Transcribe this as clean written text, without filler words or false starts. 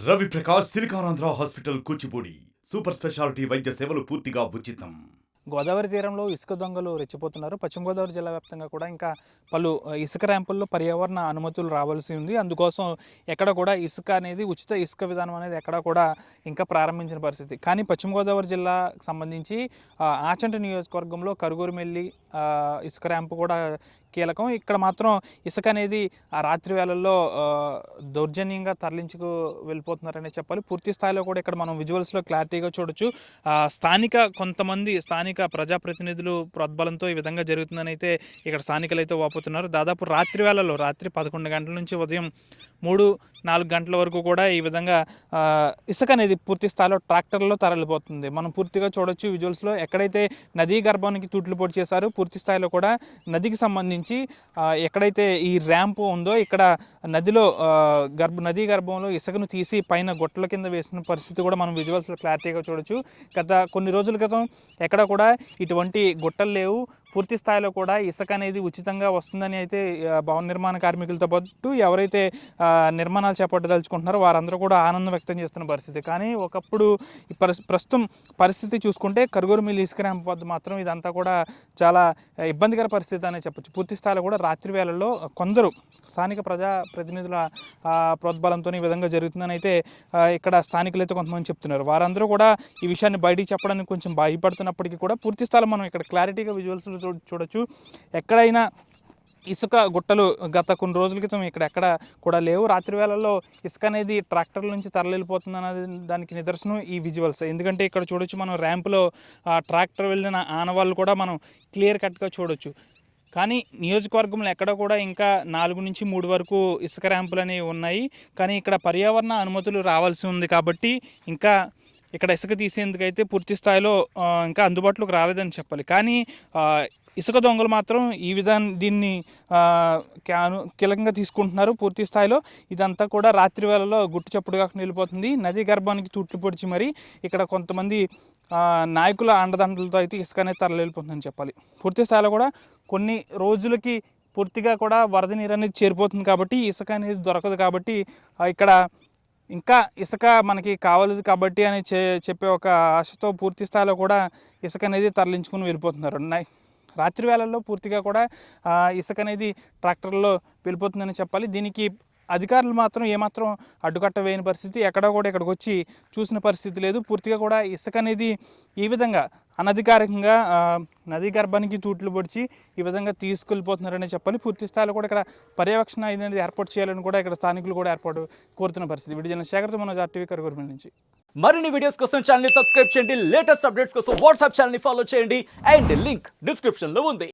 Ravi Prakash Siliconandhra hospital Kuchipudi super speciality వైద్య సేవలు పూర్తిగా ఉచితం. గోదావరి తీరంలో ఇసుక దొంగలు రెచ్చిపోతున్నారు. పశ్చిమ గోదావరి జిల్లా వ్యాప్తంగా కూడా ఇంకా పలు ఇసుక ర్యాంపుల్లో పర్యావరణ అనుమతులు రావాల్సి ఉంది. అందుకోసం ఎక్కడ కూడా ఇసుక అనేది ఉచిత ఇసుక విధానం అనేది ఎక్కడ కూడా ఇంకా ప్రారంభించిన పరిస్థితి. కానీ పశ్చిమ గోదావరి జిల్లాకు సంబంధించి ఆచంట నియోజకవర్గంలో కరుగురుమెల్లి ఇసుక ర్యాంపు కూడా కీలకం. ఇక్కడ మాత్రం ఇసుక అనేది ఆ రాత్రి వేళల్లో దౌర్జన్యంగా తరలించుకు వెళ్ళిపోతున్నారనే చెప్పాలి. పూర్తి స్థాయిలో కూడా ఇక్కడ మనం విజువల్స్లో క్లారిటీగా చూడొచ్చు. కొంతమంది స్థానిక ప్రజాప్రతినిధులు ప్రోద్బలంతో ఈ విధంగా జరుగుతుందని అయితే ఇక్కడ స్థానికులు అయితే వాపోతున్నారు. దాదాపు రాత్రి వేళల్లో రాత్రి 11 గంటల నుంచి ఉదయం 3-4 గంటల వరకు కూడా ఈ విధంగా ఇసుక అనేది పూర్తి స్థాయిలో ట్రాక్టర్లో తరలిపోతుంది. మనం పూర్తిగా చూడొచ్చు విజువల్స్లో. ఎక్కడైతే నదీ గర్భానికి తూట్లు పొడి చేశారో పూర్తి స్థాయిలో కూడా నదికి సంబంధించి ఎక్కడైతే ఈ ర్యాంపు ఉందో ఇక్కడ నదీ గర్భంలో ఇసుకను తీసి పైన గొట్టల కింద వేసిన పరిస్థితి కూడా మనం విజువల్స్లో క్లారిటీగా చూడొచ్చు. గత కొన్ని రోజుల క్రితం ఎక్కడ కూడా ఇటువంటి గుట్టలు లేవు. పూర్తి స్థాయిలో కూడా ఇసుక అనేది ఉచితంగా వస్తుందని అయితే భవన నిర్మాణ కార్మికులతో పాటు ఎవరైతే నిర్మాణాలు చేపట్టదలుచుకుంటున్నారో వారందరూ కూడా ఆనందం వ్యక్తం చేస్తున్న పరిస్థితి. కానీ ఒకప్పుడు ప్రస్తుతం పరిస్థితి చూసుకుంటే కరుగురుమిల్లి ఇసుక ర్యాంప్ వద్ద మాత్రం ఇదంతా కూడా చాలా ఇబ్బందికర పరిస్థితి అనే చెప్పచ్చు. పూర్తి స్థాయిలో కూడా రాత్రి వేళల్లో కొందరు స్థానిక ప్రజాప్రతినిధుల ప్రోద్బలంతో ఈ విధంగా జరుగుతుందని అయితే ఇక్కడ స్థానికులు అయితే కొంతమంది చెప్తున్నారు. వారందరూ కూడా ఈ విషయాన్ని బయటికి చెప్పడానికి కొంచెం భయపడుతున్నప్పటికీ కూడా పూర్తి స్థాయిలో మనం ఇక్కడ క్లారిటీగా విజువల్స్ చూడొచ్చు. ఎక్కడైనా ఇసుక గుట్టలు గత కొన్ని రోజుల క్రితం ఎక్కడ కూడా లేవు. రాత్రి వేళల్లో ఇసుక అనేది ట్రాక్టర్ల నుంచి తరలిపోతుంది అనేది దానికి నిదర్శనం ఈ విజువల్స్. ఎందుకంటే ఇక్కడ చూడొచ్చు మనం ర్యాంపులో ట్రాక్టర్ వెళ్ళిన ఆనవాళ్ళు కూడా మనం క్లియర్ కట్గా చూడొచ్చు. కానీ నియోజకవర్గంలో ఎక్కడ కూడా ఇంకా 4 నుంచి 3 వరకు ఇసుక ర్యాంపులు అనేవి ఉన్నాయి. కానీ ఇక్కడ పర్యావరణ అనుమతులు రావాల్సి ఉంది కాబట్టి ఇంకా ఇక్కడ ఇసుక తీసేందుకైతే పూర్తి స్థాయిలో ఇంకా అందుబాటులోకి రాలేదని చెప్పాలి. కానీ ఇసుక దొంగలు మాత్రం దీన్ని కీలకంగా తీసుకుంటున్నారు. పూర్తి స్థాయిలో ఇదంతా కూడా రాత్రి వేళలో గుట్టు చప్పుడుగా నిలిపోతుంది. నదీ గర్భానికి తుట్లు పొడిచి మరి ఇక్కడ కొంతమంది నాయకుల అండదండలతో అయితే ఇసుక అనేది తరలిపోతుందని చెప్పాలి. పూర్తి స్థాయిలో కూడా కొన్ని రోజులకి పూర్తిగా కూడా వరద నీరు అనేది చేరిపోతుంది కాబట్టి ఇసుక అనేది దొరకదు కాబట్టి ఇక్కడ ఇంకా ఇసుక మనకి కావాలి కాబట్టి అని చెప్పే ఒక ఆశతో పూర్తి స్థాయిలో కూడా ఇసుక అనేది తరలించుకుని వెళ్ళిపోతున్నారు. రాత్రి వేళల్లో పూర్తిగా కూడా ఇసుక అనేది ట్రాక్టర్లో వెళ్ళిపోతుందని చెప్పాలి. దీనికి అధికారులు మాత్రం ఏమాత్రం అడ్డుకట్ట వేయని పరిస్థితి, ఎక్కడా కూడా ఇక్కడికి వచ్చి చూసిన పరిస్థితి లేదు. పూర్తిగా కూడా ఇసుక అనేది ఈ విధంగా అనధికారికంగా నదీ గర్భానికి తూట్లు పొడిచి ఈ విధంగా తీసుకెళ్ళిపోతున్నారని చెప్పాలి. పూర్తి స్థాయిలో కూడా ఇక్కడ పర్యవేక్షణ అనేది ఏర్పాటు చేయాలని కూడా ఇక్కడ స్థానికులు కూడా కోరుతున్న పరిస్థితి. వీడియో శేఖర్తో మనోజ్ RTV కరుగురుమిల్లి నుంచి. మరిన్ని వీడియోస్ కోసం ఛానల్ సబ్స్క్రైబ్ చేయండి. లేటెస్ట్ అప్డేట్స్ కోసం వాట్సాప్ ఛానల్ ఫాలో చేయండి. అండ్ లింక్ డిస్క్రిప్షన్లో ఉంది.